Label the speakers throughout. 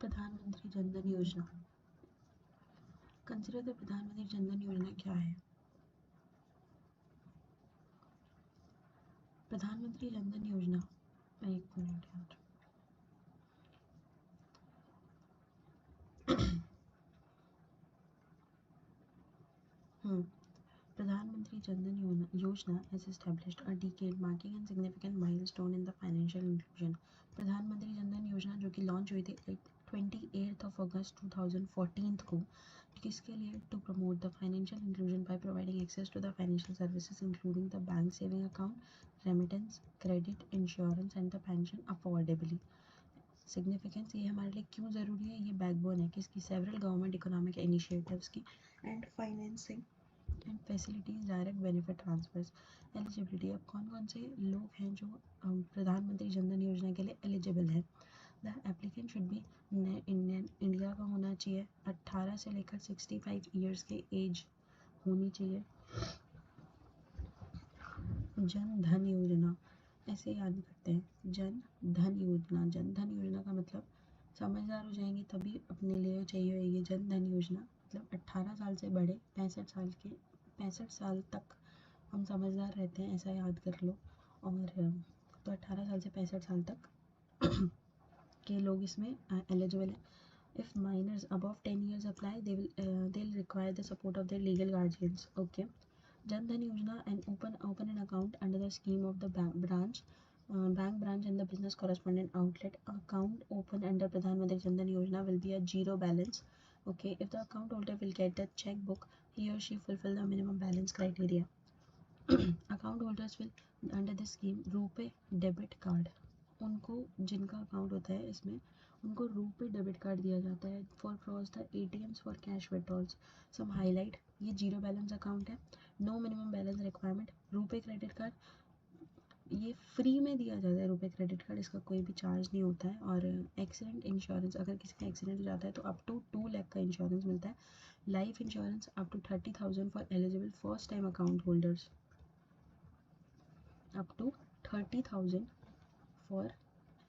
Speaker 1: प्रधानमंत्री जन धन योजना। Consider the प्रधानमंत्री जन धन योजना क्या है? प्रधानमंत्री जन धन योजना, एक मिनट यार, प्रधानमंत्री जन धन योजना is established a decade marking a significant milestone in the financial inclusion. प्रधानमंत्री जन धन योजना जो कि लॉन्च हुई थी 28 अगस्त 2014 को, किसके लिए? To promote the financial inclusion by providing access to the financial services including the bank saving account, remittance, credit, insurance and the pension affordably. Significance, ये हमारे लिए क्यों ज़रूरी है? ये बैकबोन है किसकी? सेवरल गवर्नमेंट इकोनॉमिक इनिशिएटिव्स की and financing and facilities, direct benefit transfers. Eligibility, अब कौन कौन से लोग हैं जो प्रधानमंत्री जन धन योजना के लिए एलिजिबल हैं? The applicant should be India का होना चाहिए, 18 से लेकर 65 ईयर्स के एज होनी चाहिए। जन धन योजना ऐसे याद करते हैं, जन धन योजना। जन धन योजना का मतलब समझदार हो जाएंगे तभी अपने लिए चाहिए ये जन धन योजना। मतलब 18 साल से बड़े 65 साल तक हम समझदार रहते हैं, ऐसा याद कर लो। और तो 18 साल से 65 साल तक के लोग इसमें एलिजिबल हैं। If minors above 10 years apply, they'll require the support of their legal guardians. Okay. Jan Dhan Yojana and open an account under the scheme of the bank branch and the business correspondent outlet. Account open under Pradhan Mantri Jan Dhan Yojana will be a zero balance. Okay, if the account holder will get the checkbook, he or she fulfill the minimum balance criteria. Account holders will under this scheme RuPay debit card. उनको जिनका account होता है इसमें उनको RuPay debit card दिया जाता है for cross the ATMs for cash withdrawals. Some highlight, ये जीरो बैलेंस अकाउंट है, no minimum balance requirement. RuPay credit card ये फ्री में दिया जाता है, RuPay क्रेडिट कार्ड, इसका कोई भी चार्ज नहीं होता है। और एक्सीडेंट इंश्योरेंस, अगर किसी का एक्सीडेंट हो जाता है तो अप टू 2 लाख का इंश्योरेंस मिलता है। Life insurance up to 30,000 for eligible first time account holders, up to 30,000 for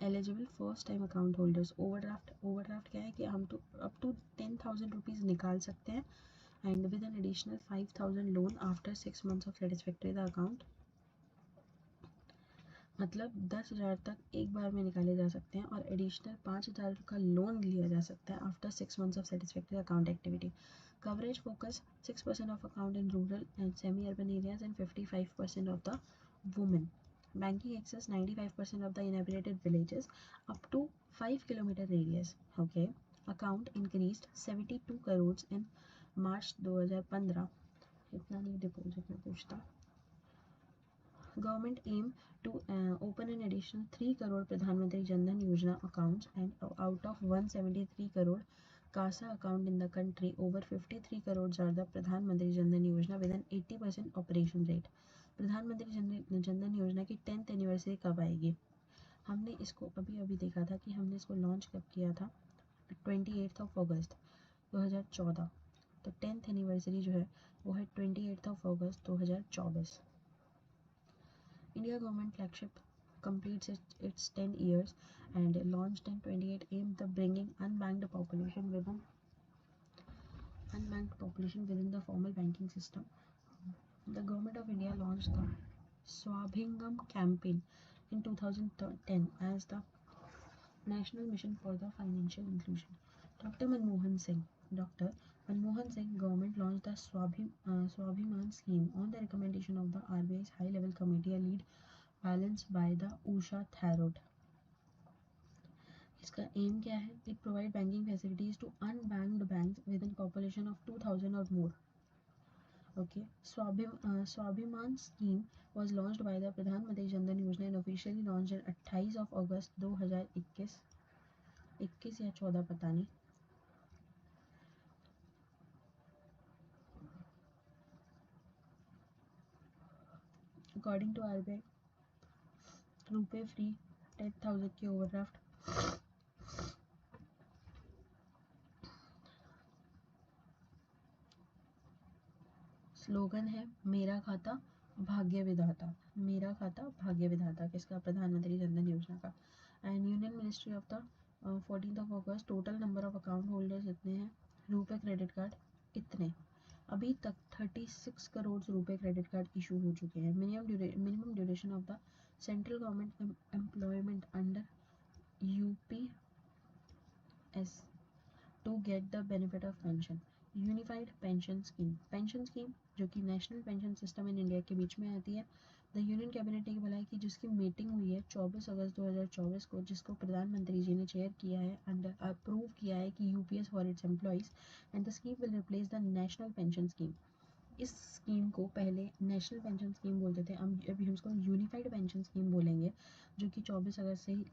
Speaker 1: eligible first time account holders. Overdraft क्या है कि हम तो up to 10,000 रुपीज़ निकाल सकते हैं and with an additional 5,000 loan after 6 months of satisfactory the account. मतलब 10,000 तक एक बार में निकाले जा सकते हैं और एडिशनल 5,000 का लोन लिया जा सकता है after 6 months of satisfactory account activity. Coverage focus 6% of account in rural and semi urban areas and 55% of the women. Banking access 95% of the inhabited villages up to 5 kilometer radius. Okay. Account increased 72 crores in March 2015. इतना नहीं deposit में पूछता। Government aim to open an additional 3 crore प्रधानमंत्री जन धन योजना accounts and out of 173 crore CASA account in the country, over 53 crores are the प्रधानमंत्री जन धन योजना with an 80% operation rate. प्रधानमंत्री जन धन योजना की 10th एनिवर्सरी कब आएगी? हमने इसको अभी देखा था कि हमने इसको लॉन्च कब किया था, 28 अगस्त 2014। तो 10th एनिवर्सरी जो है वो है 28 अगस्त 2024। India government flagship completes its 10 years and launched in 28 aimed at bringing unbanked population within the formal banking system. The government of India launched the Swabhingam campaign in 2010 as the National Mission for the Financial Inclusion. Dr. Manmohan Singh government launched the Swabhiman scheme on the recommendation of the RBI's high-level committee, a lead balanced by the Usha Tharood. इसका M क्या है? It provide banking facilities to unbanked banks within population of 2,000 or more. Okay, Swabhiman scheme was launched by the Pradhan Mantri Jan Dhan Yojana and officially launched on 28 अगस्त 2021 या 14 पता नहीं। According to RBI, RuPay free 10,000 की overdraft. Slogan है मेरा खाता भाग्य विधाता, मेरा खाता भाग्य विधाता, किसका? प्रधानमंत्री जन धन योजना का। And union ministry of the 14 August total number of account holders इतने हैं, रुपए क्रेडिट कार्ड इतने। अभी तक 36 करोड़ रुपए क्रेडिट कार्ड इशू हो चुके हैं। Minimum duration of the central government employment under UPS to get the benefit of pension. Unified pension scheme जो कि national pension system in India के बीच में आती है। द यूनियन कैबिनेट ने बोला है कि जिसकी मीटिंग हुई है 24 अगस्त 2024 को, जिसको प्रधानमंत्री जी ने चेयर किया है, अंडर अप्रूव किया है कि UPS for its employees and the scheme will replace the national pension scheme. इस स्कीम को पहले नेशनल पेंशन स्कीम बोलते थे, अभी हम इसको यूनिफाइड पेंशन स्कीम बोलेंगे, जो कि 24 अगस्त से ही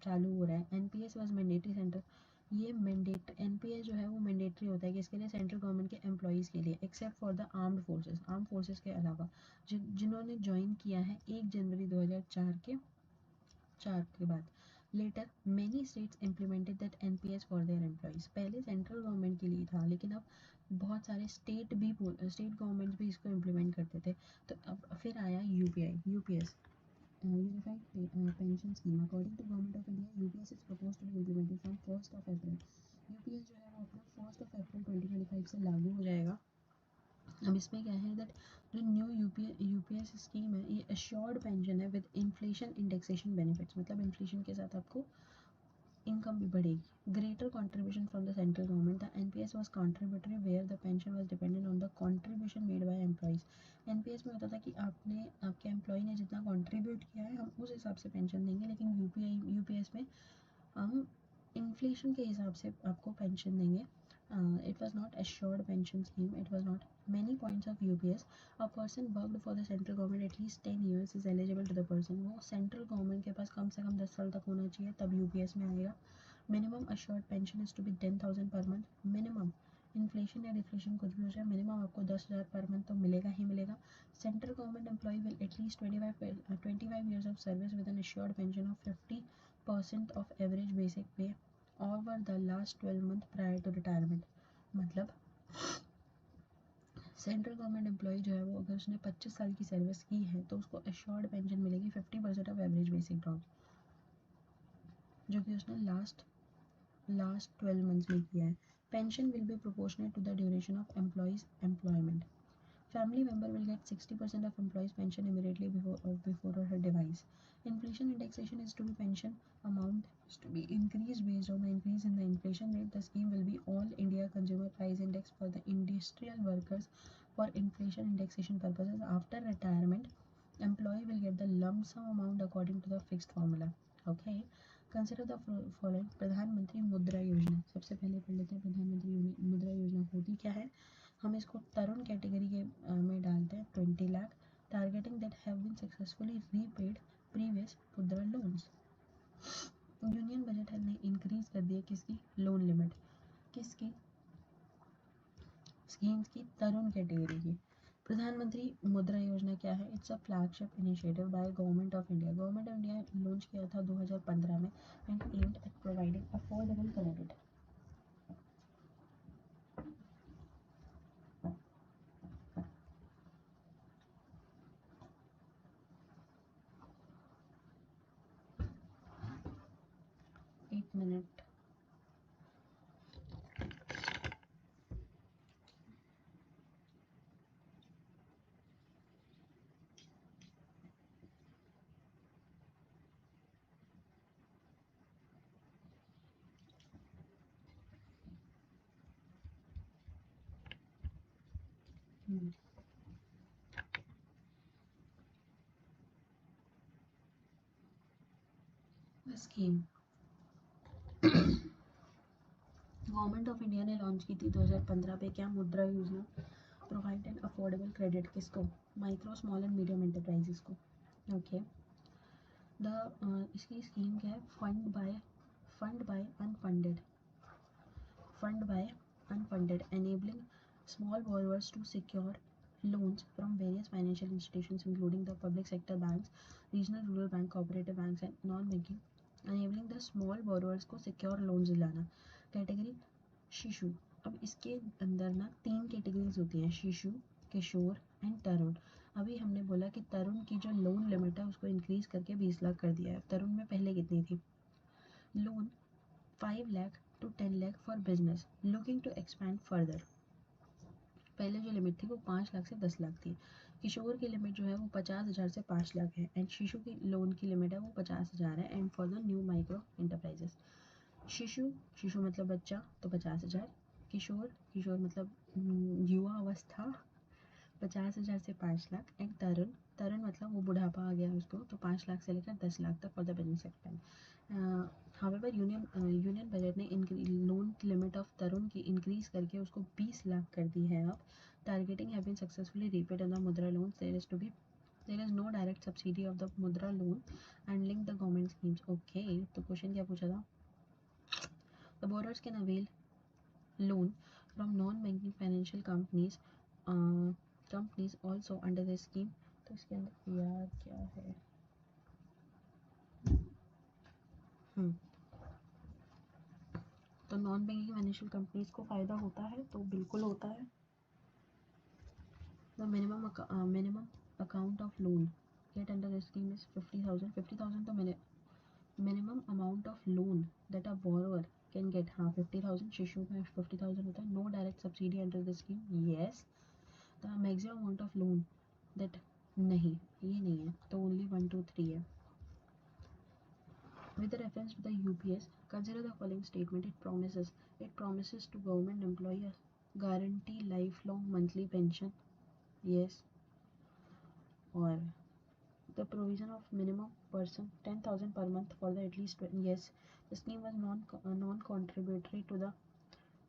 Speaker 1: चालू हो रहा है। एनपीएस वाज मैंडेटरी सेंटर, ये मैंडेट एनपीएस जो है वो मैंडेटरी होता है कि इसके लिए सेंट्रल गवर्नमेंट के एम्प्लॉयज़ के लिए, except for the armed forces के अलावा जिन्होंने ज्वाइन किया है 1 जनवरी 2004 के बाद। Later many states implemented that NPS for their employees. पहले सेंट्रल गवर्नमेंट के लिए था, लेकिन अब बहुत सारे स्टेट गवर्नमेंट भी इसको इम्प्लीमेंट करते थे। तो अब फिर आया UPS unified pension scheme. According to government of India, UPS is proposed to be implemented from 1 April. UPS जो है वो अपना 1 अप्रैल 2025 से लागू हो जाएगा। अब इसमें क्या है दैट जो न्यू यूपीएस स्कीम है, ये अश्योर्ड पेंशन है विद इन्फ्लेशन इंडेक्सेशन बेनिफिट्स, मतलब इन्फ्लेशन के साथ आपको इनकम भी बढ़ेगी। Greater contribution from the central government, the NPS was contributory where the pension was dependent on the contribution made by employees. NPS में होता था कि आपके एम्प्लॉय ने जितना कंट्रीब्यूट किया है हम उस हिसाब से पेंशन देंगे, लेकिन यूपीएस में हम इन्फ्लेशन के हिसाब से आपको पेंशन देंगे। It was not assured pension scheme. It was not many points of UPS. A person worked for the central government at least 10 years is eligible to the person. वो central government के पास कम से कम 10 साल तक होना चाहिए, तब UPS में आएगा। Minimum assured pension is to be 10,000 per month. Minimum inflation या डिफ्लेशन कुछ भी हो जाए, मिनिमम आपको 10,000 पर मंथ तो मिलेगा ही मिलेगा। Central government employ will at least 25 years of service with an assured pension of 50% of average basic pay over the last 12 month prior to retirement। मतलब सेंट्रल गवर्नमेंट एम्प्लॉय जो है वो अगर उसने 25 साल की सर्विस की है तो उसको अश्योर्ड पेंशन मिलेगी 50% ऑफ एवरेज बेसिक ग्राउंड, जो कि उसने लास्ट 12 मंथ्स में किया है। Pension will be proportional to the duration of employees employment. Family member will get 60% of employee's pension immediately before her demise. Inflation indexation is to be pension amount is to be increased based on the increase in the inflation rate. The scheme will be all India consumer price index for the industrial workers for inflation indexation purposes. After retirement, employee will get the lump sum amount according to the fixed formula. Okay. Consider the following. प्रधानमंत्री मुद्रा योजना, सबसे पहले पढ़ लेते हैं प्रधानमंत्री मुद्रा योजना होती क्या है। हम इसको तरुण कैटेगरी के में डालते हैं। 20 lakh targeting that have been successfully repaid previous Mudra loans. Union budget ने इंक्रीज कर दिया किसकी लोन लिमिट, किसकी स्कीम्स की, तरुण कैटेगरी की। प्रधानमंत्री मुद्रा योजना क्या है? It's a flagship initiative by government of India. Government of India launch किया था 2015 में and aimed at providing affordable credit. एक minute. Scheme government of India ने लॉन्च की थी 2015 पे। क्या? Mudra Yojana. Provide an affordable credit किसको? Micro small and medium enterprises को। ओके। इसकी स्कीम क्या है? Fund by unfunded enabling small borrowers to secure loans from various financial institutions including the public sector banks, regional rural bank, cooperative banks and non-banking, enabling the small borrowers को secure loans दिलाना। Category शिशु। अब इसके अंदर ना 3 categories होती हैं, शिशु, किशोर एंड तरुण। अभी हमने बोला कि तरुण की जो लोन लिमिट है उसको इंक्रीज करके 20 लाख कर दिया है। तरुण में पहले कितनी थी? Loan 5 lakh to 10 lakh for business looking to expand further। पहले जो लिमिट थी वो 5 लाख से 10 लाख थी। किशोर की लिमिट जो है वो 50,000 से 5 लाख है एंड शिशु की लोन की लिमिट है वो 50,000 है and for the new micro enterprises. शिशु, शिशु मतलब बच्चा तो 50,000, किशोर, किशोर मतलब युवा अवस्था 50,000 से 5 लाख एंड तरुण, तरुण मतलब वो बुढ़ापा आ गया उसको तो 5 लाख से लेकर 10 लाख तक for the business expand. However union budget ने लोन लिमिट ऑफ तरुण की इंक्रीज करके उसको 20 लाख कर दी है अब। Targeting have been successfully repaid on the Mudra loan. There is no direct subsidy of the Mudra loan and link the government schemes. Okay, तो question क्या पूछा था? The borrowers can avail loan from non-banking financial companies also under the scheme। तो इसके अंदर यार क्या है? तो नॉन बैंकिंग फाइनेंशियल कंपनीज को फ़ायदा होता है, तो बिल्कुल होता है। The minimum account of loan get under the scheme is 50,000। 50,000 तो minimum amount of loan that a borrower can get. हाँ, 50,000 शिशु में 50,000 होता है। No direct subsidy under the scheme, yes. The maximum amount of loan that, नहीं ये नहीं है, तो ओनली 1 2 3 है। With the reference to the UPS, consider the following statement. It promises to government employee guarantee lifelong monthly pension, yes। Or the provision of minimum person 10,000 per month for the at least, yes। The scheme was non-contributory to the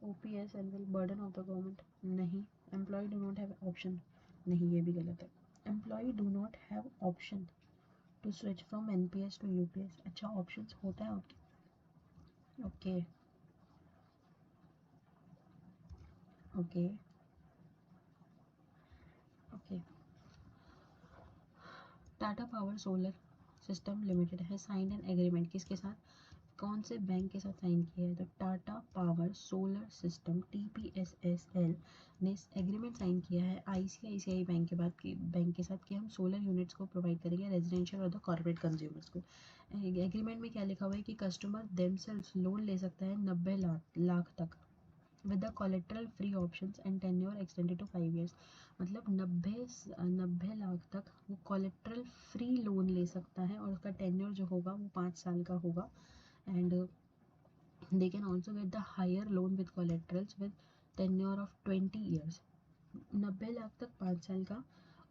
Speaker 1: OPS and will burden of the government, नहीं। Employee do not have option, नहीं ये भी गलत है। Employee do not have option to switch from NPS to UPS। अच्छा, options होता है आपके, okay okay okay. Tata power solar system limited है साइन एन एग्रीमेंट किसके साथ, कौन से बैंक के साथ साइन किया है? तो Tata power solar system TPSSL ने एग्रीमेंट साइन किया है ICICI बैंक के साथ कि हम सोलर यूनिट्स को प्रोवाइड करेंगे रेजिडेंशियल और द कॉर्पोरेट कंज्यूमर्स को। एग्रीमेंट में क्या लिखा हुआ है कि कस्टमर देमसेल्व्स लोन ले सकता है 90 लाख तक with the collateral free options and tenure extended to 5 years। मतलब 90 लाख तक वो कोलेट्रल फ्री लोन ले सकता है और उसका टेन्योर जो होगा वो 5 साल का होगा and they can also get the higher loan with collaterals with tenure of 20 years। 90 lakh तक 5 साल का,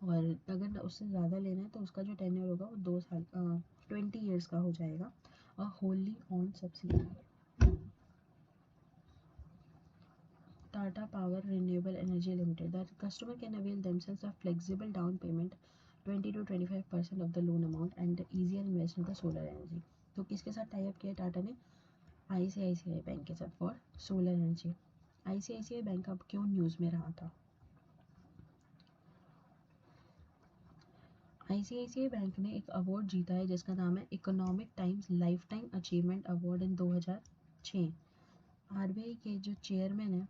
Speaker 1: और अगर उससे ज़्यादा लेना है तो उसका जो टेन्योर होगा वो 2 साल 20 years का हो जाएगा। और wholly owned subsidy Tata Power Renewable Energy Limited, the customer can avail themselves of flexible down payment 20 to 25% of the loan amount and easier investment in the solar energy। तो किसके साथ टाई अप किया टाटा ने? ICICI bank के साथ for solar energy. ICICI bank अब क्यों news में रहा था? ICICI बैंक ने एक अवार्ड जीता है जिसका नाम है Economic Times lifetime achievement award in 2006। RBI के जो चेयरमैन है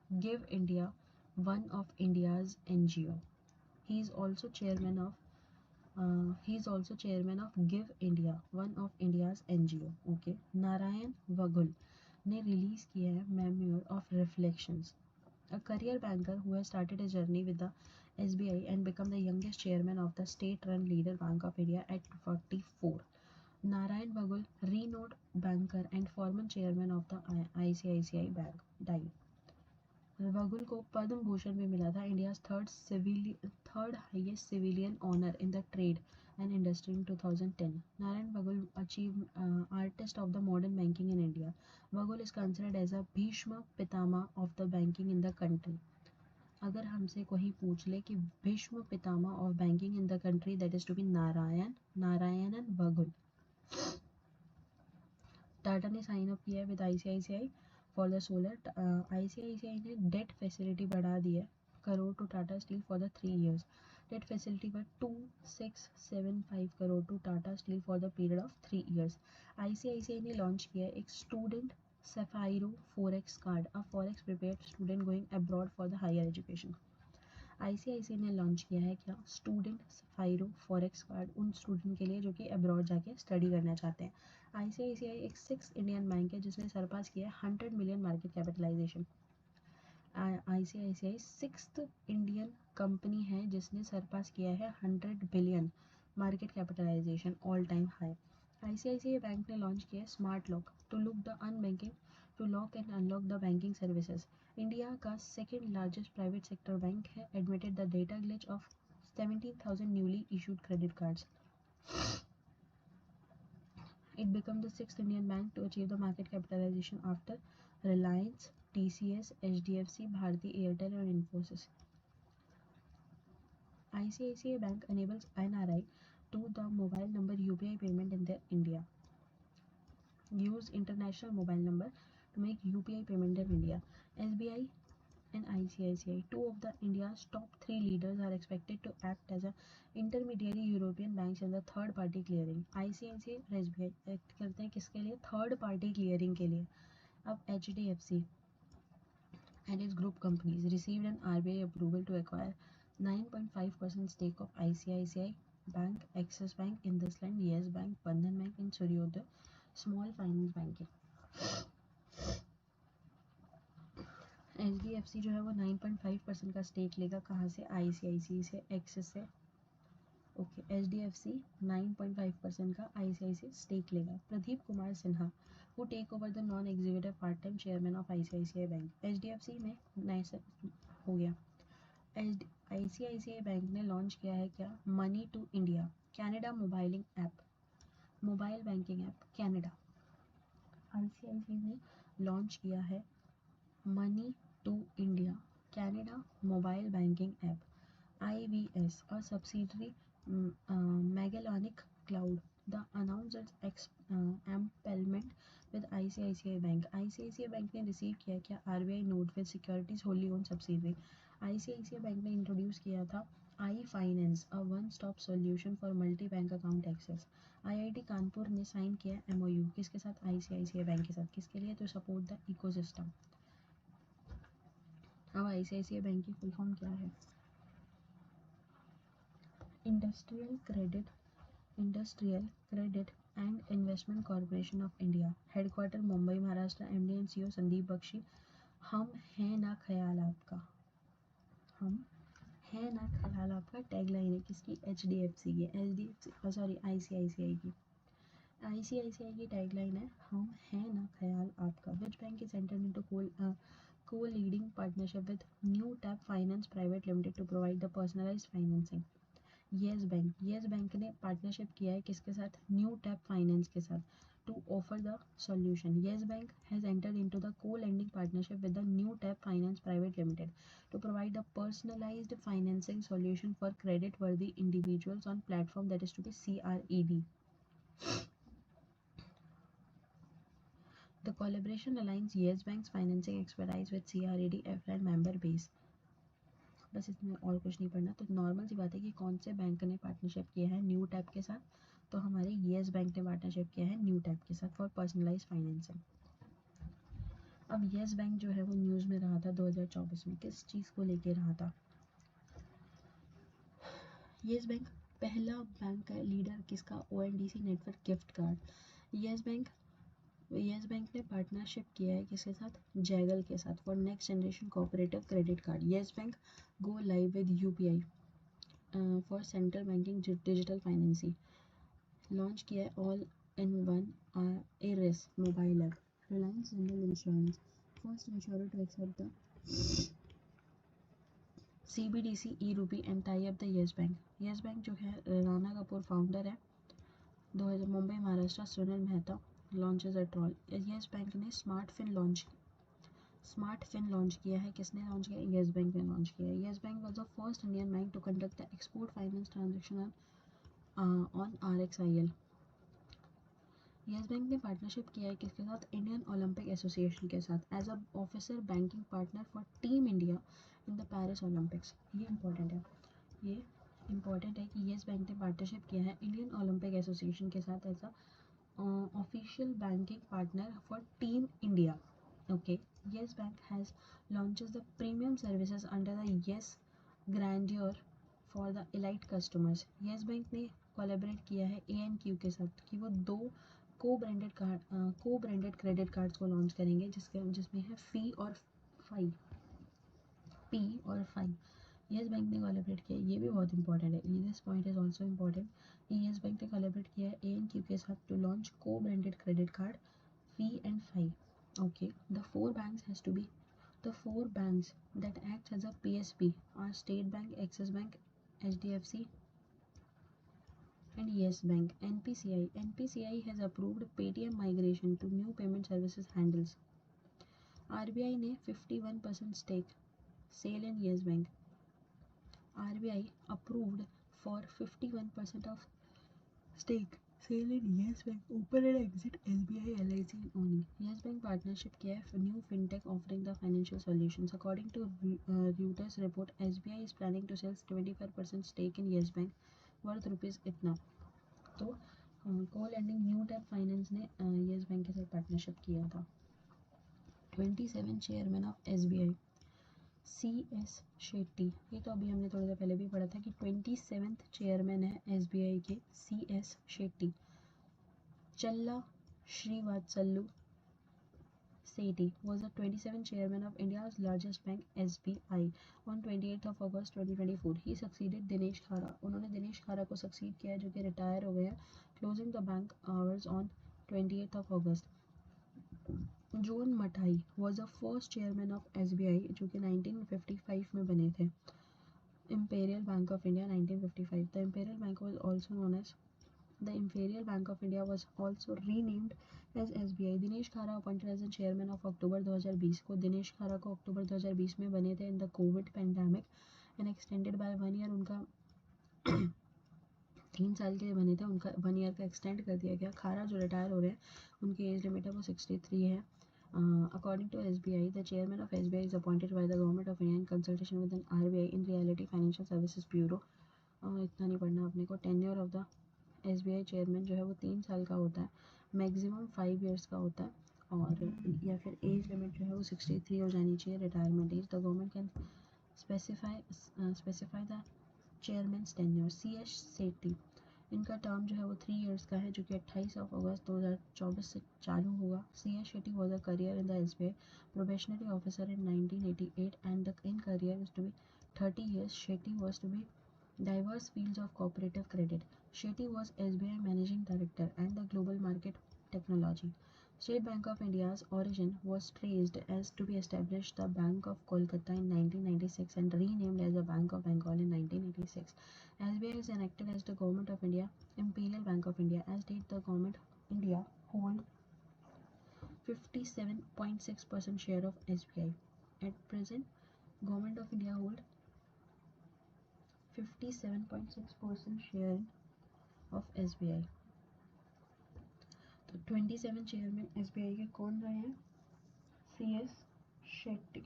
Speaker 1: give India one of India's NGO। He is also chairman of Give India one of India's NGO। Okay. Narayan Vaghul ने रिलीज़ किया है memoir of reflections. A career banker who has started his journey with the SBI and become the youngest chairman of the state-run leader Bank of India at 44। Narayan Bagul, renowned banker and former chairman of the ICICI Bank, died। Bagul को पद्म भूषण भी मिला था, India third highest civilian honour in the trade and industry in 2010। Narayan Bagul achieved artist of the modern banking in India। Bagul is considered as a Bhishma Pitamah of the banking in the country। अगर हमसे कोई पूछ ले कि Bhishma Pitamah of banking in the country that is to be Narayanan बघुल। टाटा ने sign up किया है with ICICI for the solar. ICICI ने डेट फैसिलिटी बढ़ा दी है crore to Tata Steel for the 3 years। Debt facility पर 2675 crore to Tata Steel for the period of 3 years। ICICI ने लॉन्च किया है एक student Sapphire Forex card, a forex prepared student going abroad for the higher education। ICICI ने launch किया है क्या, student सफाइरो forex card, उन स्टूडेंट के लिए जो कि अब्रॉड जाके स्टडी करना चाहते हैं। ICICI एक 6 इंडियन बैंक है जिसने सरपास किया है 100 million market capitalisation. ICICI 6th Indian company है जिसने सरपास किया है 100 billion market capitalisation, all time high. ICICI bank ने लॉन्च किया है smart lock to look the unbanking to lock and unlock the banking services. India का second largest private sector bank है, admitted the data glitch of 17,000 newly issued credit cards. It became the 6th Indian bank to achieve the market capitalization after Reliance, TCS, HDFC, Bharti Airtel and Infosys. ICICI Bank enables NRI to the mobile number UPI payment in India. Use international mobile number to make UPI payment in India. SBI and ICICI, two of the India's top 3 leaders, are expected to act as a intermediary European banks in the third party clearing. ICICI और SBI act करते हैं किसके लिए, third party clearing के लिए। अब HDFC and its group companies received an RBI approval to acquire 9.5% stake of ICICI Bank, Axis Bank, IndusLand, Yes Bank, Bandhan Bank and Suryodaya Small Finance Banking। HDFC जो है वो 9.5% का stake लेगा, कहाँ से, ICICI से, एक्सिस से। Okay, HDFC 9.5% का ICICI स्टेक लेगा। Pradeep Kumar Sinha who take over the non-executive part-time chairman of ICICI Bank। HDFC में नाइस हो गया। ICICI बैंक ने लॉन्च किया है क्या, मनी टू इंडिया कैनेडा मोबाइलिंग app, mobile banking app Canada. ICICI ने लॉन्च किया है money to India Canada mobile banking app. IVS, a subsidiary Magellanic Cloud, the announced its empanelment with ICICI Bank। ICICI bank ने receive किया क्या, RBI note with securities Holi own subsidiary. ICICI bank ने introduce किया था iFinance, a one-stop solution for multi-bank account access। IIT Kanpur ने sign किया MOU किसके साथ, ICICI बैंक के साथ, किसके लिए, टू सपोर्ट द इकोसिस्टम। अब ICICI बैंक की फुल फॉर्म क्या है, industrial credit and investment corporation of India, headquarter Mumbai Maharashtra. MD and CEO Sandeep Bakhshi. हम हैं ना ख्याल आपका, हम हैं ना ख्याल आपका टैगलाइन है किसकी, HDFC की, ICICI की। ICICI की टैगलाइन है हम हैं ना ख्याल आपका। Which bank is entered into co-leading partnership with New Tap Finance Private Limited to provide the personalized financing। Yes Bank ने पार्टनरशिप किया है किसके साथ, न्यू टैप फाइनेंस के साथ, to offer the solution. Yes Bank has entered into the co-lending partnership with the New Tap Finance Private Limited to provide the personalized financing solution for credit-worthy individuals on platform that is to be CRED। The collaboration aligns Yes Bank's financing expertise with CRED FLAN member base। बस इसमें और कुछ नहीं पढ़ना। तो normal सी बात है कि कौन से बैंक ने पार्टनरशिप किया है न्यू टैप के साथ, तो हमारे येस बैंक ने पार्टनरशिप किया है न्यू टैप के साथ फॉर पर्सनलाइज फाइनेंसिंग। अब येस बैंक जो है वो न्यूज़ में रहा था 2024 में, किस चीज़ को लेके रहा था, येस बैंक पहला बैंक का लीडर किसका, ONDC network gift card. Yes Bank ने पार्टनरशिप किया है किसके साथ, जैगल के साथ for next generation cooperative credit card. Yes Bank go live with UPI for central banking digital financing. Launch किया है all in one iris mobile app. Reliance general insurance first insure to accept the CBDC e-rupee and tie up the Yes Bank. Yes bank जो है Rana Kapoor founder है, 2000 Mumbai Maharashtra, Sunil Mehta launches at all. Yes Bank ने smart fin launch किया है, किसने launch किया, yes Bank ने launch किया है। Yes Bank was the first Indian bank to conduct the export finance transaction on RXIL। Yes Bank ने पार्टनरशिप किया है किसके साथ, इंडियन ओलंपिक एसोसिएशन के साथ as a officer banking partner for team India in the Paris Olympics. ये important है कि येस बैंक ने पार्टनरशिप किया है इंडियन ओलंपिक एसोसिएशन के साथ as a official banking partner for team India. Okay, Yes Bank has launches the premium services under the Yes grandeur for the elite customers. Yes Bank ने collaborate किया है ANQ के साथ कि वो 2 को ब्रांडेड क्रेडिट कार्ड्स को launch करेंगे जिसमें है फी और फाइव पी और फाइव। येस बैंक ने कोलैबोरेट किया है, ये भी बहुत इंपॉर्टेंट है, this point is also important. Yes Bank ने कोलैबोरेट किया है ANQ के साथ टू लॉन्च को branded credit card fee and five. Okay, the four banks that act as a PSP are State Bank, Axis Bank, HDFC and Yes Bank. NPCI has approved Paytm migration to new payment services handles. RBI ने 51% stake sale in Yes Bank. RBI approved for 51% of stake sale in Yes Bank. Open and exit SBI, LIC and ONI. Yes Bank partnership किया है new fintech offering the financial solutions. According to Reuters report, SBI is planning to sell 25% stake in Yes Bank worth rupees इतना। तो co-lending new Tap finance ने Yes Bank के साथ partnership किया था। 27 chairman of SBI CS Shetty, ये तो अभी हमने थोड़ी देर पहले भी पढ़ा था कि 27th चेयरमैन है SBI के CS शेट्टी। चल्ला श्रीवात्सल्लु Sethi was the 27th chairman of India's largest bank SBI on 28th of August 2024. He succeeded Dinesh Khara. उन्होंने दिनेश खारा को सक्सीड किया जो कि रिटायर हो गया, closing the bank hours on 28th of August. John मठाई was the first chairman of SBI जो कि 1955 में बने थे। Imperial Bank of India 1955. The Imperial Bank was also known as The Imperial Bank of India was also renamed as SBI. Dinesh Khara appointed as chairman of October 2020 को। दिनेश खारा को अक्टूबर 2020 में बने थे in the Covid pandemic and extended by 1 year. उनका 3 साल के लिए बने थे, उनका 1 ईयर का एक्सटेंड कर दिया गया। खारा जो रिटायर हो रहे हैं उनकी एज लिमिट है वो 63 है। According to SBI, the chairman of SBI is appointed by the government of India in consultation with an RBI in reality Financial Services Bureau. इतना नहीं पढ़ना अपने को। Tenure of the SBI chairman जो है वो 3 साल का होता है, मैक्सिमम 5 ईयर्स का होता है, और या फिर एज लिमिट जो है वो 63 हो जानी चाहिए retirement age. The government can specify the chairman tenure. CS सेठी, इनका टर्म जो है वो 3 इयर्स का है जो कि 28 अगस्त 2024 से चालू होगा। CS Shetty was a career in the SBI probationary officer in 1988 and the in career is to be 30 years. Shetty was to be diverse fields of cooperative credit. Shetty was SBI managing director and the global market technology. State Bank of India's origin was traced as to be established the Bank of Kolkata in 1996 and renamed as the Bank of Bengal in 1986. SBI is enacted as the Government of India, Imperial Bank of India. As date, the Government of India hold 57.6% share of SBI. At present, Government of India hold 57.6% share of SBI. तो 27 chairman SBI के कौन रहे हैं? CS Shetty.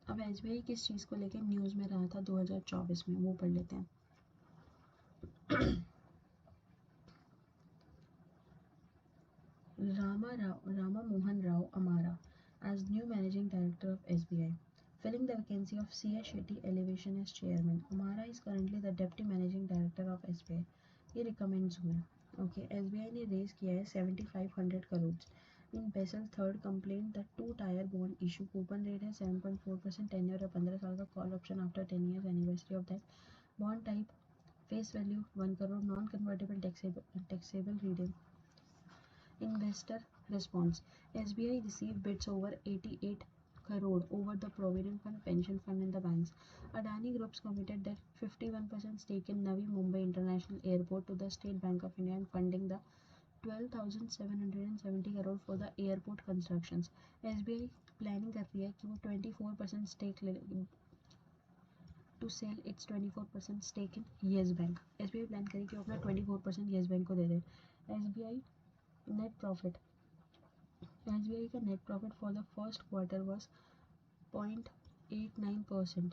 Speaker 1: अब SBI किस चीज़ को लेकर news में रहा था 2024 में, वो पढ़ लेते हैं। Rama Mohan Rao Amara as new managing director of SBI, filling the vacancy of CS Shetty elevation as chairman. Amara is currently the deputy managing director of SBI. ये recommends हुए। Okay, SBI ने raise किया है 7500 crore. In Basel's third complaint, the 2-tier bond issue coupon rate है 7.4%, tenure है 15 साल का, call option after 10 years anniversary of that. Bond type face value 1 crore, non-convertible taxable redeem. Investor response: SBI received bids over 88 crore over the Provident Fund, Pension Fund and the banks. Adani Groups committed their 51% stake in Navi Mumbai International Airport to the State Bank of India and funding the 12,770 crore for the airport constructions. SBI planning कर रही है कि वो 24% stake ले to sell its 24% stake in Yes Bank. SBI plan करी कि वो अपना 24% Yes Bank को दे दे। SBI net profit: SBI का net profit for the first quarter was 0.89%.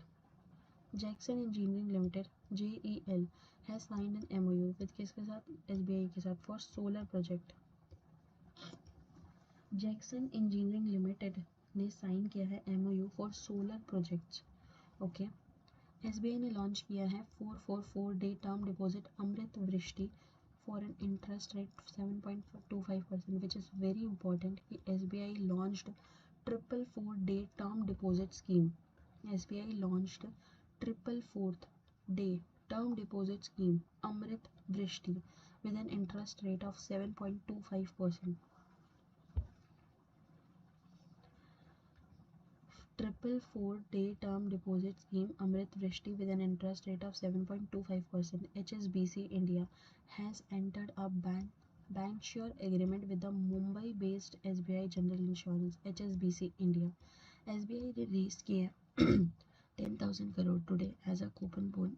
Speaker 1: Jackson Engineering Limited JEL has signed an MOU with किसके साथ? SBI के साथ for solar project. Jackson Engineering Limited ने साइन किया है MOU for solar projects. Okay, SBI ने launch किया है 444 डे टर्म डिपॉजिट अमृत वृष्टि for an interest rate 7.25%, which is very important कि SBI launched 444 day term deposit scheme. SBI launched 444th day term deposit scheme Amrit Vrishti with an interest rate of 7.25%. 444 day term deposit scheme Amrit Vrishti with an interest rate of 7.25%. HSBC India has entered a bancassurance agreement with the Mumbai-based SBI General Insurance. HSBC India. SBI ने raised किया 10,000 crore today as a coupon bond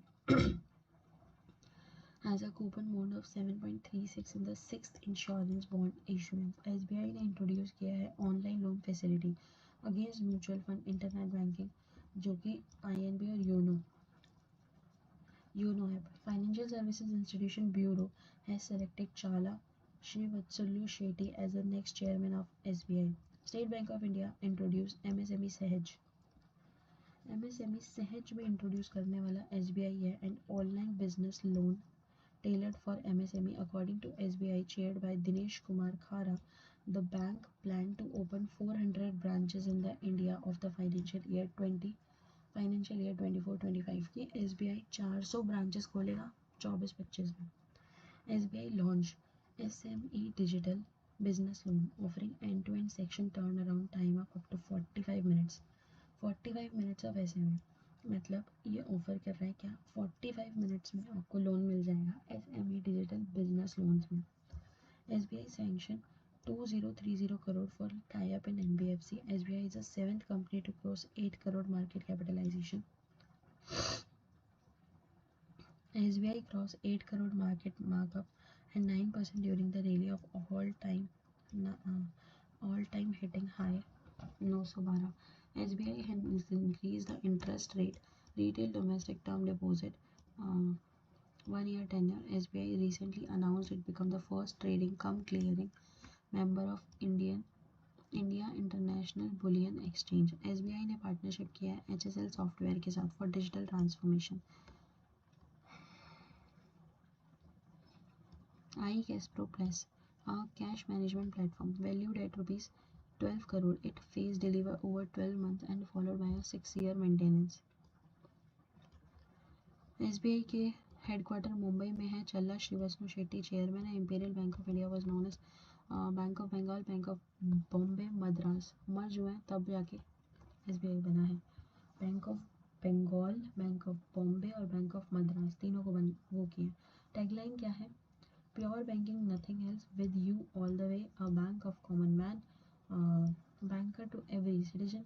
Speaker 1: of 7.36 in the 6th insurance bond issuance. SBI ने introduce किया है online loan facility against mutual fund internet banking, जो कि INB और YONO app. Financial services institution bureau has selected Challa Sreenivasulu Setty as the next chairman of SBI. State Bank of India introduce MSME Sahaj. MSME सहज में introduce करने वाला SBI है and online business loan tailored for MSME. According to SBI, chaired by Dinesh Kumar Khara, the bank planned to open 400 branches in the India of the financial year 24-25 की SBI 400 branches खोलेगा 24-25 में। SBI launched SME Digital Business Loan offering end-to-end section turnaround time of up to 45 minutes. 45 minutes of SME मतलब ये offer कर रहा है क्या 45 minutes में आपको लोन मिल जाएगा SME डिजिटल बिजनेस लोन्स में। SBI sanction 2030 crore for tie-up in NBFC. SBI is the 7th company to cross 8 crore market capitalization. SBI crossed 8 crore market markup and 9% during the rally of all-time hitting high 912. SBI has increased the interest rate retail domestic term deposit 1-year tenure. SBI recently announced it become the first trading cum clearing member of India International Bullion Exchange. SBI ने partnership किया है HSL software के साथ for digital transformation. iCashPro Plus, a cash management platform valued at rupees 12 crore. It phase deliver over 12 months and followed by a 6-year maintenance. SBI के headquarter Mumbai में है। Challa Sreenivasulu Setty chairman है। Imperial Bank of India was known as Bank of Bengal, Bank of Bombay, Madras merge हुए हैं तब जाके SBI बना है। Bank of Bengal, Bank of Bombay और बैंक ऑफ मद्रास तीनों को वो किए। टैगलाइन क्या है? Pure banking, nothing else. With you all the way. A bank of common man, banker to every citizen,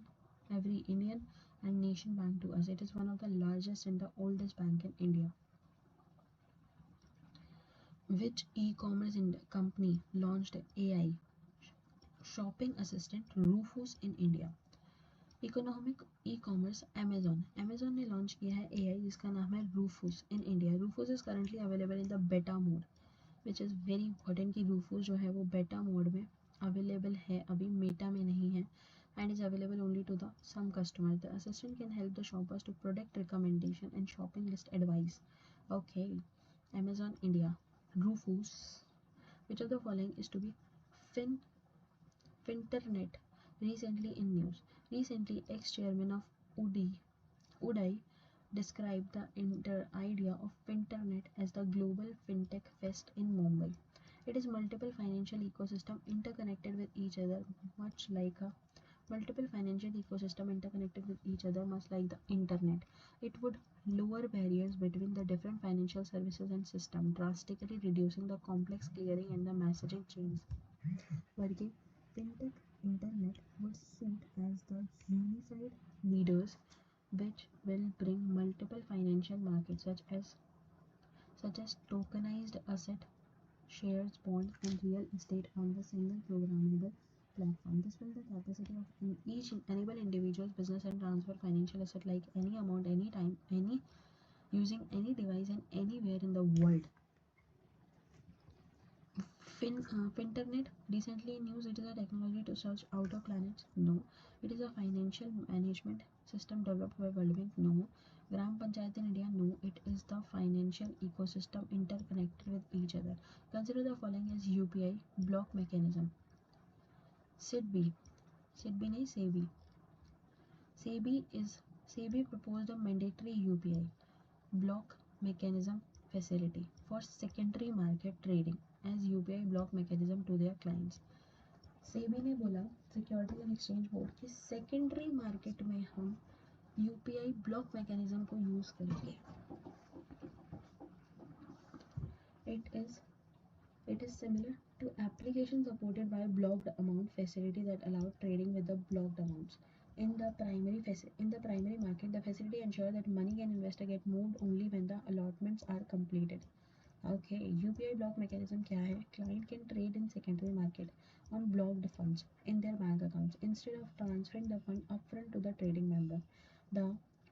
Speaker 1: every Indian, and nation bank to us. It is one of the largest and the oldest bank in India. Which e-commerce company launched AI shopping assistant Rufus in India? Economic e-commerce Amazon ने launch किया है AI जिसका नाम है Rufus in India. Rufus is currently available in the beta mode, which is very important कि Rufus जो है वो बेटा मोड में अवेलेबल है, अभी मेटा में नहीं है, and is available only to the some customers. The assistant can help the shoppers to product recommendation and shopping list advice. Okay, Amazon India, Rufus. Which of the following is to be Finternet? Recently in news. Recently, ex-chairman of Udai described the idea of Finternet as the global fintech fest in Mumbai. It is multiple financial ecosystem interconnected with each other, much like the internet. It would lower barriers between the different financial services and system, drastically reducing the complex clearing and the messaging chains. Working fintech internet would suit as the unified leaders which will bring multiple financial markets such as tokenized asset, shares, bonds, and real estate on the single programmable platform. This will the capacity of each enable individuals, business, and transfer financial asset like any amount, anytime, using any device and anywhere in the world. Finternet, recently news, it is a technology to search outer planets? No. It is a financial management system developed by World Bank? No. Gram Panchayat in India? No. It is the financial ecosystem interconnected with each other. Consider the following as UPI block mechanism. SIDBI. SIDBI nahi SEBI. SEBI proposed a mandatory UPI block mechanism facility for secondary market trading as UPI block mechanism to their clients. SEBI ने बोला securities and exchange board की secondary market में हम UPI block mechanism को use करेंगे. It is similar to application supported by blocked amount facility that allow trading with the blocked amounts. In the primary market, the facility ensures that money and investor get moved only when the allotments are completed. Okay, UPI block mechanism क्या है? Client can trade in secondary market on blocked funds in their bank accounts instead of transferring the fund upfront to the trading member. The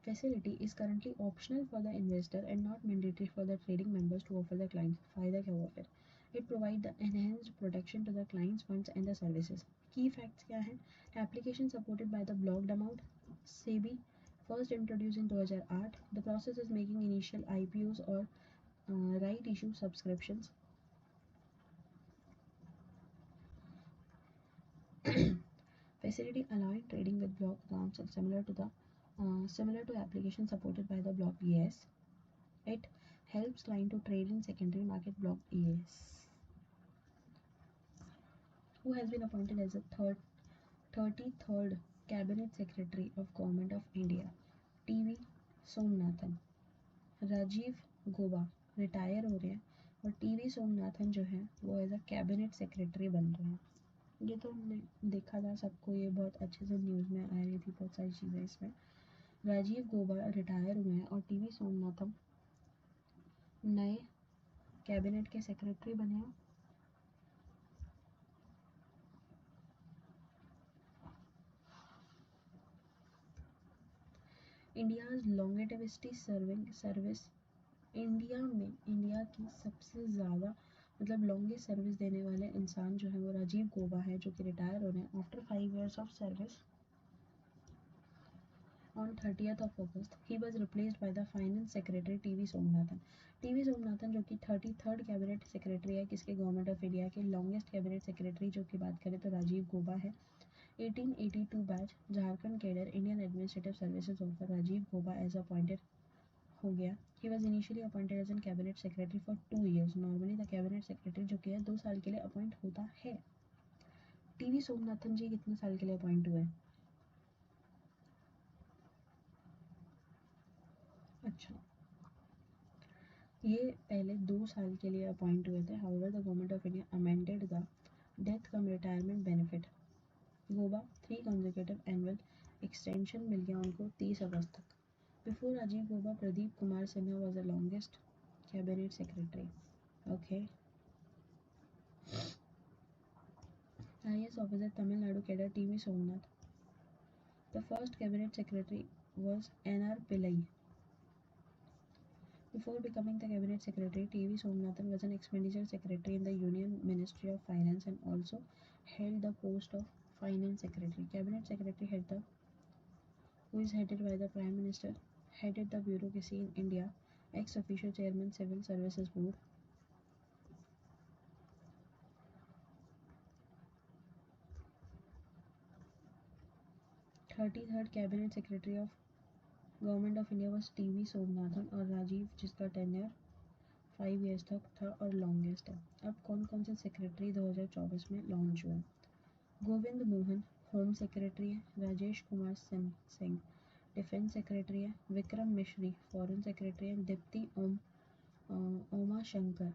Speaker 1: facility is currently optional for the investor and not mandatory for the trading members to offer the clients. फायदा क्या हुआ फिर? It provides the enhanced protection to the client's funds and the services. Key facts क्या है? Application supported by the blocked amount. SEBI first introduced in 2008. The process is making initial IPOs or right issue subscriptions. Facility allowing trading with block accounts is similar to application supported by the block. Yes, it helps client to trade in secondary market block. Yes. Who has been appointed as a 33rd cabinet secretary of government of India? TV Somanathan. Rajiv Gauba retire हो रहे हैं और TV Somanathan जो है वो as a cabinet secretary बन रहे हैं. ये तो हमने देखा था सबको, ये बहुत अच्छे से न्यूज़ में आ रही थी बहुत सारी चीज़ें इसमें. राजीव गोबा रिटायर हुए हैं और टीवी सोमनाथन नए कैबिनेट के सेक्रेटरी बने हैं. India's longevity service. इंडिया की सबसे ज़्यादा मतलब लॉन्गेस्ट सर्विस देने वाले इंसान जो है वो राजीव गोबा है जो कि रिटायर हो रहे हैं after 5 years of service. On 30th of August, he was replaced by the Finance Secretary TV Somanathan. TV Somanathan जो कि 33rd कैबिनेट सेक्रेटरी है किसके? गवर्नमेंट ऑफ इंडिया के. लॉन्गेस्ट कैबिनेट सेक्रेटरी जो कि बात करें तो राजीव गोबा है. 1882 batch Jharkhand cadre Indian administrative services offer. Rajiv Gauba as appointed हो गया. He was initially appointed as a cabinet secretary for 2 years. Normally the cabinet secretary जो कि है 2 साल के लिए अपॉइंट होता है. टीवी सोमनाथन जी कितने साल के लिए अपॉइंट हुए? अच्छा, ये पहले 2 साल के लिए अपॉइंट हुए थे. However the government of India amended the death cum retirement benefit. Gauba 3 consecutive annual extension मिल गया उनको 30 अगस्त तक. Before Rajiv Gauba, Pradeep Kumar Sinha was the longest cabinet secretary. Okay. IAS officer Tamil Nadu cadre TV Somnath. The first cabinet secretary was N.R. Pillai. Before becoming the cabinet secretary, TV Somnathan was an expenditure secretary in the Union Ministry of Finance and also held the post of finance secretary. Cabinet secretary who is headed by the Prime Minister, headed the bureaucracy in India. Ex officio chairman Civil Services Board. Third cabinet secretary of government of India was TV Somanathan और राजीव जिसका tenure 5 years तक था और longest है. अब कौन कौन से सेक्रेटरी 2024 में लॉन्च हुए? गोविंद मोहन होम सेक्रेटरी है. राजेश कुमार सिंह डिफेंस सेक्रेटरी है. विक्रम मिश्री फॉरेन सेक्रेटरी है. Deepti Uma Shankar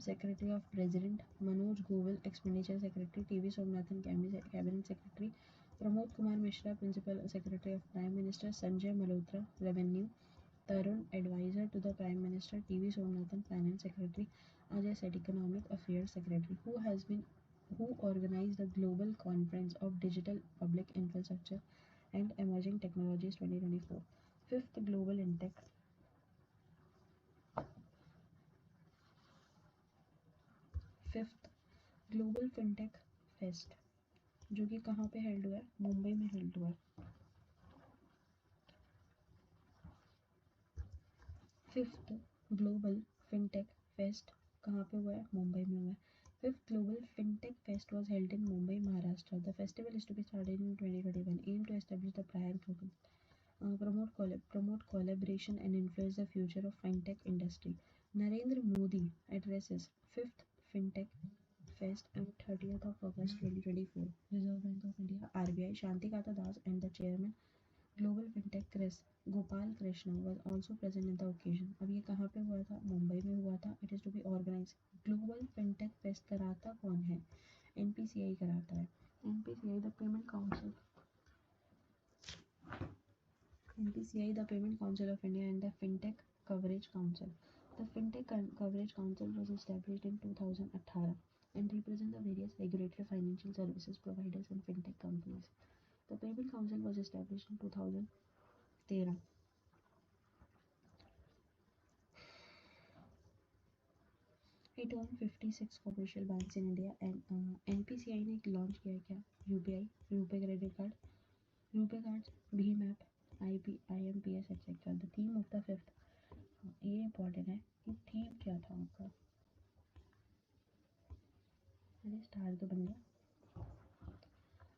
Speaker 1: secretary of president. Manoj Govil expenditure secretary. TV Somanathan cabinet secretary. Pramod Kumar Mishra principal secretary of prime minister. Sanjay Malhotra revenue. Tarun advisor to the Prime Minister. TV Somnathan Finance Secretary. Ajay Seth Economic Affairs Secretary. Who organized the Global Conference of Digital Public Infrastructure and Emerging Technologies 2024. Fifth Global Intech. Fifth global fintech fest, जो कि कहाँ पे held हुआ है, मुंबई में held हुआ है। Fifth global fintech fest कहाँ पे हुआ है, मुंबई में हुआ है। Fifth global fintech fest was held in Mumbai, Maharashtra. The festival is to be started in 2021, aim to establish the brand global, promote collaboration and influence the future of fintech industry. Narendra Modi addresses fifth fintech fest on 30th of August 2024. Reserve Bank of India (RBI) Shantikanta Das and the chairman global fintech Kris Gopal Krishna was also present in the occasion. अब ये कहाँ पे हुआ था, मुंबई में हुआ था. It is to be organized. Global fintech fest कराता कौन है, एनपीसीआई कराता है. NPCI the payment council, NPCI the Payment Council of India and the FinTech Coverage Council. The FinTech Coverage Council was established in 2018 and represents the various regulatory financial services providers and fintech companies. The Payment Council was established in 2013. It owns 56 commercial banks in India and NPCI ने launch किया क्या, UPI, RuPay credit card, RuPay card, Bhim app, IMPS etcetera. The theme of the fifth, ये important है कि theme क्या था उनका. अरे स्टार तो बन गया.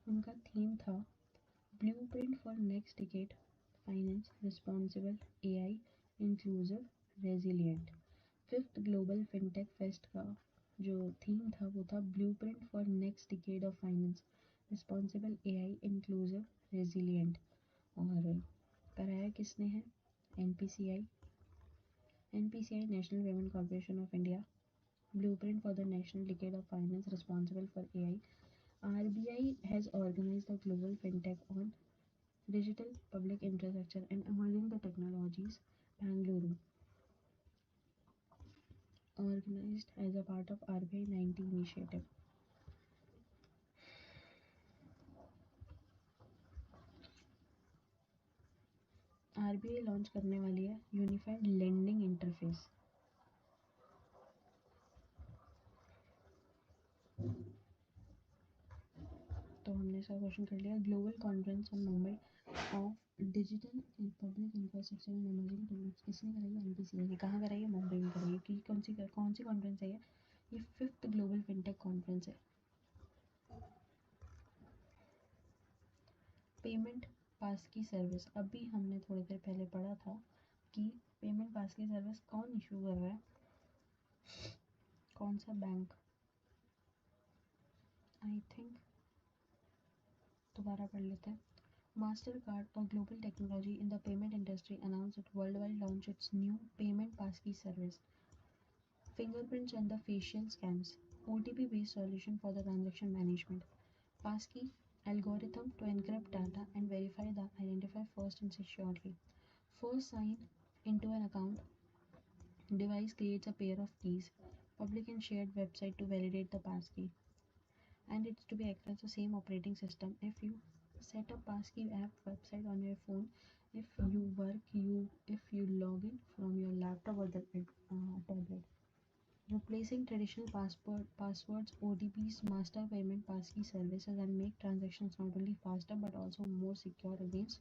Speaker 1: उनका थीम था blueprint for next decade, finance responsible, AI inclusive, resilient. Fifth global fintech fest का जो थीम था वो था blueprint for next decade of finance responsible, AI inclusive, resilient. और कराया किसने है, NPCI. NPCI national payment corporation of India. Blueprint for the National Decade of Finance responsible for AI. RBI has organized the global fintech on digital public infrastructure and emerging the technologies. Bangalore, organized as a part of RBI 90 initiative. RBI launch करने वाली है unified lending interface. तो हमने इसका question कर लिया. Global conference on Mumbai of digital public infrastructure and emerging technology किसने कराई है, एनपीसीआई ने. कहाँ कराई है, मुंबई में कराई है. कि कौन सी कॉन्फ्रेंस है ये फिफ्थ ग्लोबल फिनटेक कॉन्फ्रेंस है. पेमेंट पास की सर्विस, अभी हमने थोड़ी देर पहले पढ़ा था कि पेमेंट पास की सर्विस कौन इशू कर रहा है, कौन सा बैंक. आई थिंक दोबारा पढ़ लेते हैं. Mastercard, a global technology in the payment industry, announced it worldwide launched its new payment passkey service. Fingerprints and the facial scans, OTP-based solution for the transaction management. Passkey algorithm to encrypt data and verify the identity first and securely. First sign into an account, device creates a pair of keys, public and shared website to validate the passkey. And it's to be across the same operating system. If you set up passkey app website on your phone, if you log in from your laptop or the tablet, replacing traditional passwords, OTPs, master payment passkey services, and make transactions not only faster but also more secure against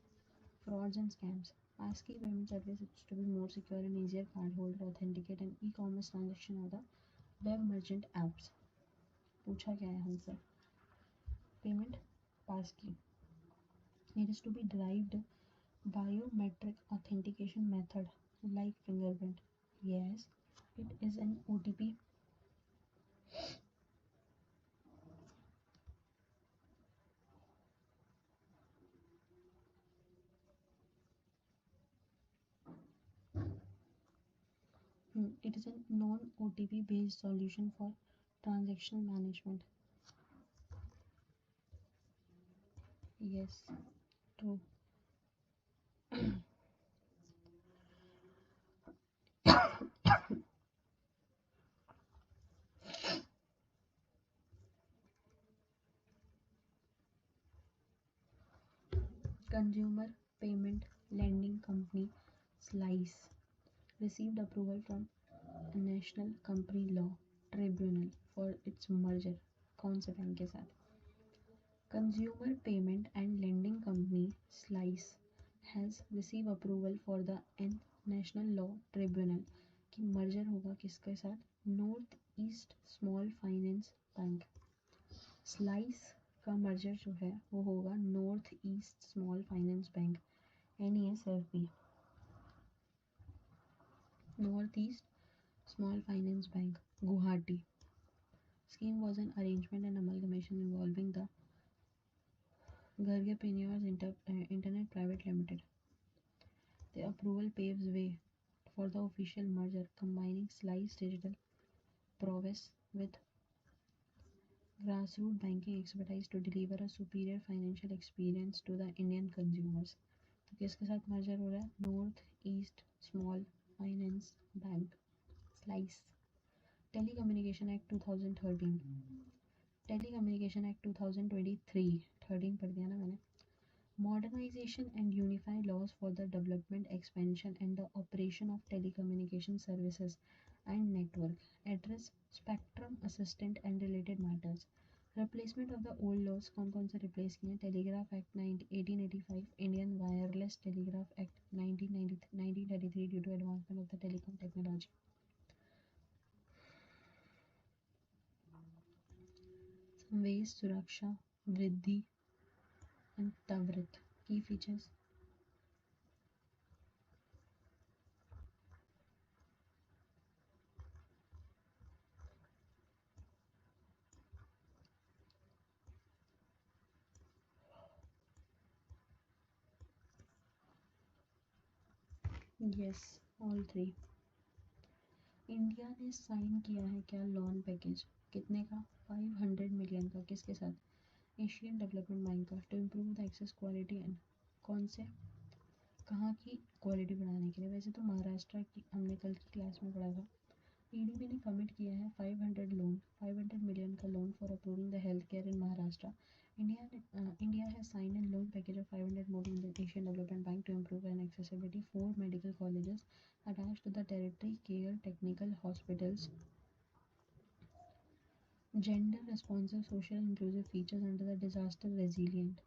Speaker 1: frauds and scams. Passkey payment service is to be more secure and easier cardholder authenticate and e-commerce transaction or the web merchant apps. पूछा क्या है हमसे, payment passkey. It is to be derived biometric authentication method like fingerprint. Yes, it is an OTP. It is a non-OTP based solution for transactional management. Yes, true. Consumer payment lending company Slice received approval from National Company Law Tribunal for its merger. कौन से bank के साथ? Consumer payment and lending company slice has receive approval for the national law tribunal की merger होगा किसके साथ? North east small finance bank. Slice का merger जो है वो होगा north east small finance bank NESFB, north east small finance bank, Guwahati. Scheme was an arrangement and amalgamation involving the Gargapeniors Internet Private Limited. The approval paves way for the official merger, combining Slice Digital prowess with grassroots banking expertise to deliver a superior financial experience to the Indian consumers. तो किसके साथ merger हो रहा है? North east small finance bank slice. Telecommunication act 2013, telecommunication act 2023, 13 पढ़ दिया ना मैंने। Modernization and unify laws for the development, expansion and the operation of telecommunication services and network, address spectrum assistant and related matters. Replacement of the old laws, कौन से replace किए? Telegraph Act 1885, Indian Wireless Telegraph Act 1933 due to advancement of the telecom technology. Ways सुरक्षा वृद्धि and त्वरित key features. Yes, all three. India ने sign किया है क्या लोन पैकेज? कितने का? 500 मिलियन का। किसके साथ? एशियन डेवलपमेंट बैंक का, to improve the access quality and कौन से कहाँ की क्वालिटी बढ़ाने के लिए। वैसे तो महाराष्ट्र की हमने कल की क्लास में पढ़ा था। EDB ने कमिट किया है 500 मिलियन का loan for approving the health care in Maharashtra. India has signed a loan package of 500 million with Asian Development Bank to improve and accessibility 4 medical colleges attached to the tertiary care technical hospitals. Gender responsive social inclusive features under the disaster resilient.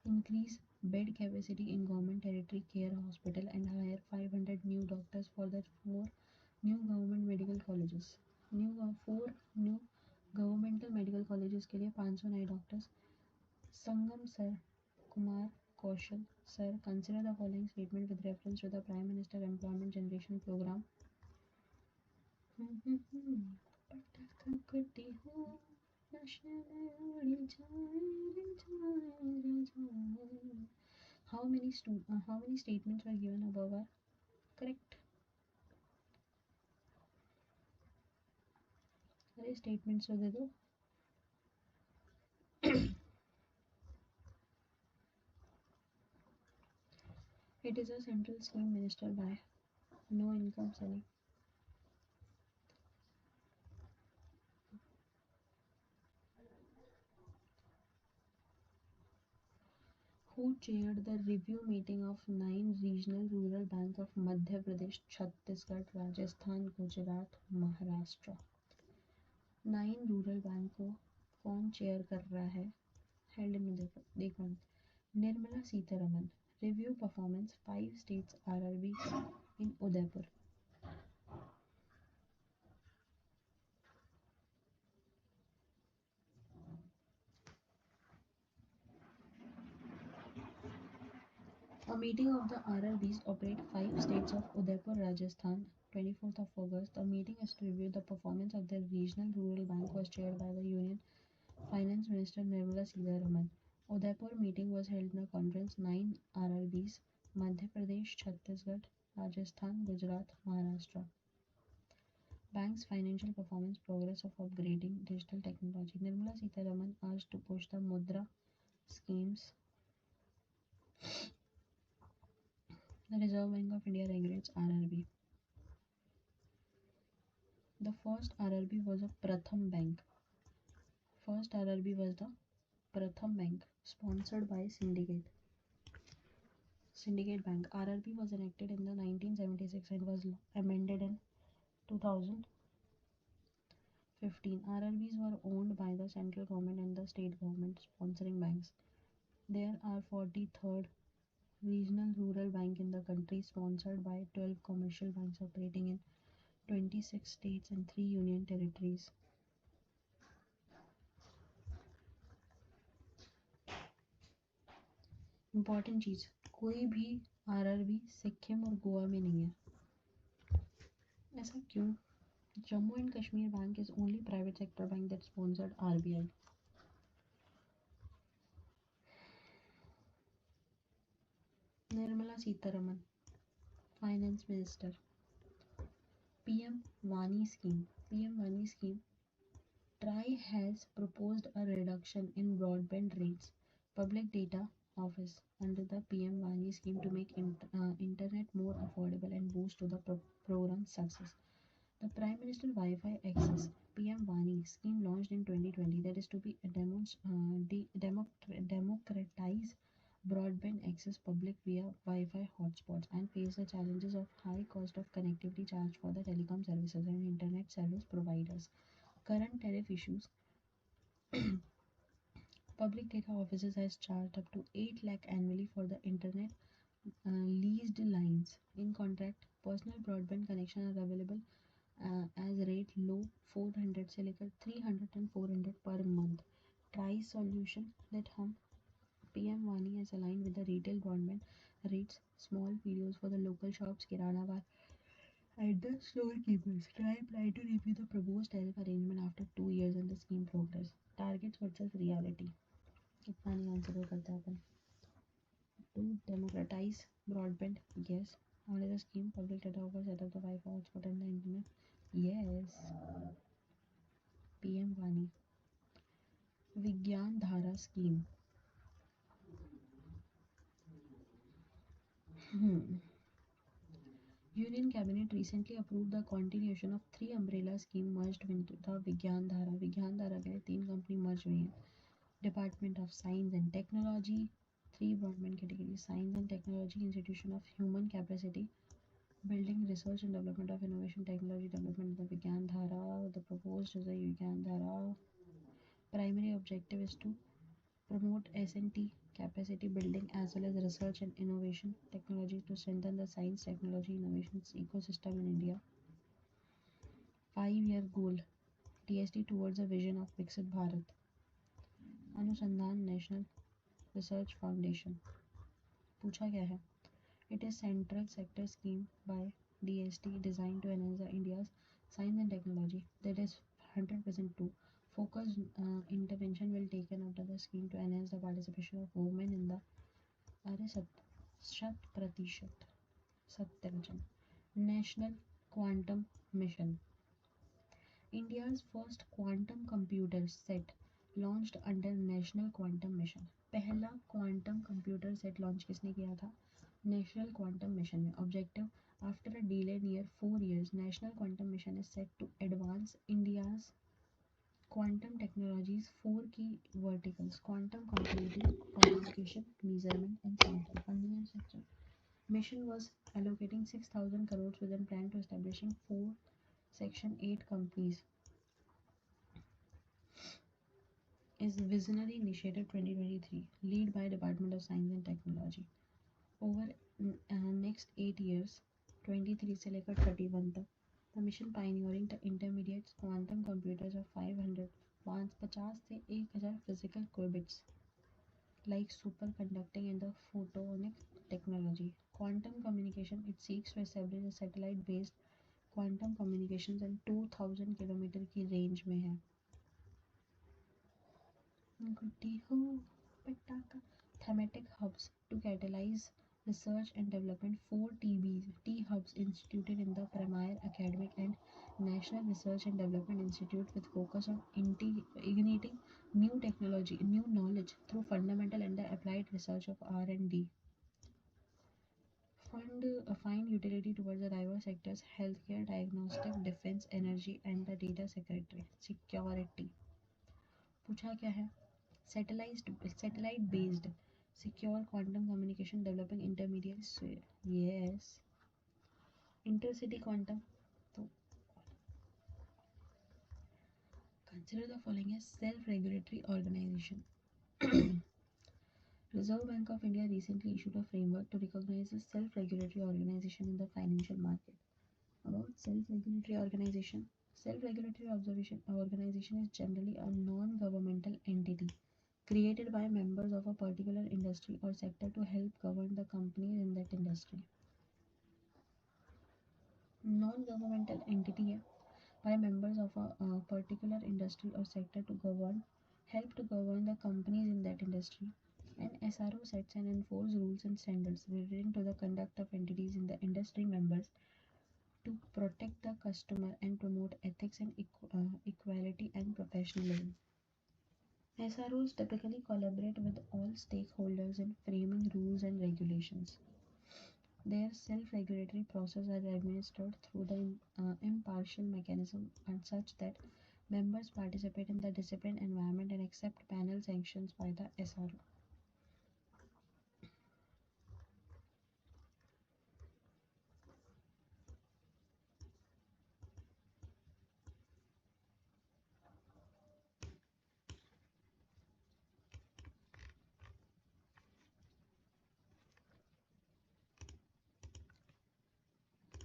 Speaker 1: Increase bed capacity in government tertiary care hospital and hire 500 new doctors for the 4 new government medical colleges. 4 new governmental medical colleges के लिए 500 नए doctors. Sangam sir Kumar Kaushal sir consider the following statement with reference to the prime minister employment generation programme. How many statements were given above are correct? अरे statements तो दे दो। It is a central scheme ministered by no income selling. Who chaired the review meeting of 9 regional rural bank of Madhya Pradesh, Chhattisgarh, Rajasthan, Gujarat, Maharashtra? 9 rural bank को कौन chair कर रहा है? Held में देखो Nirmala Sitharaman. Review performance 5 states RRB in Udaipur. A meeting of the RRBs operate 5 states of Udaipur, Rajasthan, 24th of August. The meeting is to review the performance of the regional rural bank was chaired by the Union Finance Minister Nirmala Seetharaman. Udaipur meeting was held in a conference 9 RRBs Madhya Pradesh, Chhattisgarh, Rajasthan, Gujarat, Maharashtra. Bank's financial performance progress of upgrading digital technology. Nirmala Seetharaman asked to push the Mudra schemes. The Reserve Bank of India regulates RRB. The first RRB was a Pratham Bank. First RRB was the Pratham Bank, sponsored by Syndicate Bank. RRB was enacted in the 1976 and was amended in 2015 2015, RRBs were owned by the central government and the state government sponsoring banks. There are 43rd regional rural bank in the country, sponsored by 12 commercial banks operating in 26 states and 3 union territories. Important चीज़, कोई भी RRB Sikkim और गोवा में नहीं है। ऐसा क्यों? Jammu and Kashmir bank is only private sector bank that sponsored RBI. Nirmala Sitharaman, Finance Minister. PM Vani scheme. PM Vani scheme. TRAI has proposed a reduction in broadband rates. Public Data Office under the PM Vani scheme to make internet more affordable and boost to the program's success. The Prime Minister Wi-Fi Access PM Vani scheme launched in 2020 that is to be democratize broadband access public via Wi-Fi hotspots and face the challenges of high cost of connectivity charge for the telecom services and internet service providers. Current tariff issues. Public data offices has charged up to 8 lakh annually for the internet leased lines. In contract, personal broadband connection are available as rate low 400 से लेकर 300 and 400 per month. Try solution that हम PM Vani is aligned with the retail broadband rates, small videos for the local shops, kirana bar, and the storekeepers. Try plan to review the proposed tariff arrangement after 2 years and the scheme progress. Targets versus reality. कितना नहीं answer करते हैं अपन. To democratize broadband, yes. Under the scheme, public data offers set up the Wi-Fi hotspot and the internet. Yes. PM Vani. Vigyan Dhara scheme. Union Cabinet recently approved the continuation of 3 umbrella scheme merged with the Vigyan Dhara. Vigyan Dhara के लिए 3 company merge हुई हैं. Department of Science and Technology, 3 broadband categories: Science and Technology, Institution of Human Capacity, Building Research and Development of Innovation Technology Development. The Vigyan Dhara, the proposed is the Vigyan Dhara. Primary objective is to promote S&T capacity building as well as research and innovation technology to strengthen the science, technology, innovations ecosystem in India. 5-year goal, TSD towards a vision of Viksit Bharat. Anusandhan National Research Foundation. पूछा क्या है? It is central sector scheme by DST designed to enhance India's science and technology. That is 100% true. Focused intervention will taken after the scheme to enhance the participation of women in the शत सत्यवचन. National Quantum Mission. India's first quantum computer set launched under National Quantum Mission. पहला quantum computer set launch किसने किया था? National quantum mission में. Objective, after a delay near 4 years, national quantum mission is set to advance India's quantum technologies 4 key verticals: quantum computing, communication, measurement and sensor. Funding structure. Mission was allocating 6,000 crores within plan to establishing 4 Section 8 companies. Is visionary initiative 2023, lead by Department of Science and Technology. Over next 8 years, 23 से लेकर 31 तक, the mission pioneering the intermediate quantum computers of 500 50 से 1000 physical qubits, like superconducting and the photonic technology. Quantum communication, it seeks to establish a satellite-based quantum communications and 2000 kilometre की range में है. गुड्डी हो पटाखा. Thematic hubs to catalyze research and development. 4 T-hubs instituted in the premier academic and national research and development institute with focus on igniting new technology, new knowledge through fundamental and the applied research of R&D. Find utility towards the diverse sectors: healthcare, diagnostic, defense, energy and the data security. पूछा क्या है? Satellite based secure quantum communication developing intermediate. Yes. Intercity quantum. तो Consider the following as self-regulatory organization. Reserve Bank of India recently issued a framework to recognize a self-regulatory organization in the financial market. About self-regulatory organization. Self-regulatory organization is generally a non-governmental entity created by members of a particular industry or sector to help govern the companies in that industry. Non-governmental entity by members of a particular industry or sector to help to govern the companies in that industry. An SRO sets and enforces rules and standards relating to the conduct of entities in the industry members to protect the customer and promote ethics and equality and professionalism. SROs typically collaborate with all stakeholders in framing rules and regulations. Their self-regulatory process is administered through the impartial mechanism and such that members participate in the discipline environment and accept panel sanctions by the SRO.